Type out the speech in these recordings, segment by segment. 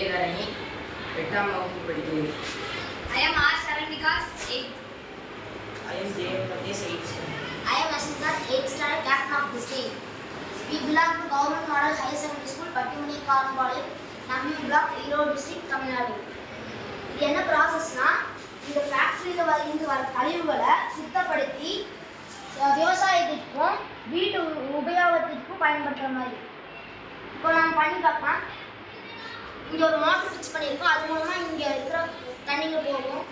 ஏதரணி 8ஆம் வகுப்பு படிக்கிறேன். I am R. Saranvikas, 8th. I am J. Pradesh, 8th standard. I am Ashish, 8th standard, captain of this team. We belong to Government Model Higher Secondary School, Pattimani Karambalayam, Nambi Block, Erode District, Tamil Nadu. இது என்ன ப்ராசஸ்னா, இந்த ஃபேக்டரியில் இருந்து வர கழிவுகளை சுத்தப்படுத்தி விவசாயத்திற்கும் வீட்டு உபயோகத்திற்கும் பயன்படுத்துகிற மாதிரி. இப்போ நம்ம பண்ணி பார்க்கலாம். இங்கே ஒரு மோட்டர் ஃபிக்ஸ் பண்ணியிருக்கோம். அது மூலமாக இங்கே இருக்கிற தண்ணிங்க போகும்.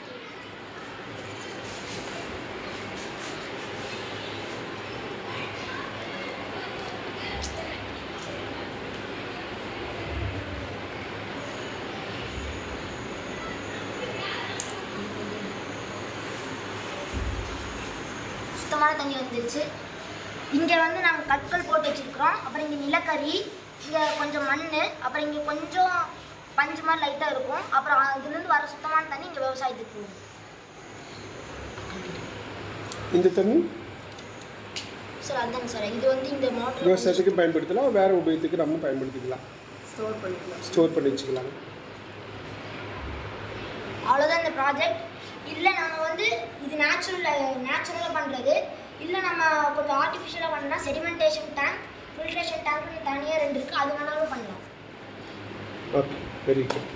சுத்தமான தண்ணி வந்துருச்சு. இங்கே வந்து நாங்கள் கற்கள் போட்டு வச்சுருக்கிறோம். அப்புறம் இங்கே நிலக்கரி, இங்கே கொஞ்சம் மண், அப்புறம் இங்கே கொஞ்சம் பஞ்சு மாதிரி லைட்டாக இருக்கும். அப்புறம் அதுலேருந்து வர சுத்தமான தண்ணி இங்கே விவசாயத்துக்கு போகும். இந்த தண்ணி சார் அதுதாங்க சார். இது வந்து இந்த மோட்டர் விவசாயத்துக்கு பயன்படுத்தலாம், வேறு உபயோகத்துக்கு நம்ம பயன்படுத்திக்கலாம், ஸ்டோர் பண்ணி வச்சுக்கலாம். அவ்வளோதான் இந்த ப்ராஜெக்ட். இல்லை நம்ம வந்து இது நேச்சுரலாக பண்ணுறது, இல்லை நம்ம கொஞ்சம் ஆர்டிஃபிஷியலாக பண்ணால் செடிமெண்டேஷன் டேங்க், ஃபில்ட்ரேஷன் டேங்க்னு தனியாக 2 இருக்குது. அது வேணாலும் பண்ணலாம். Okay, very good.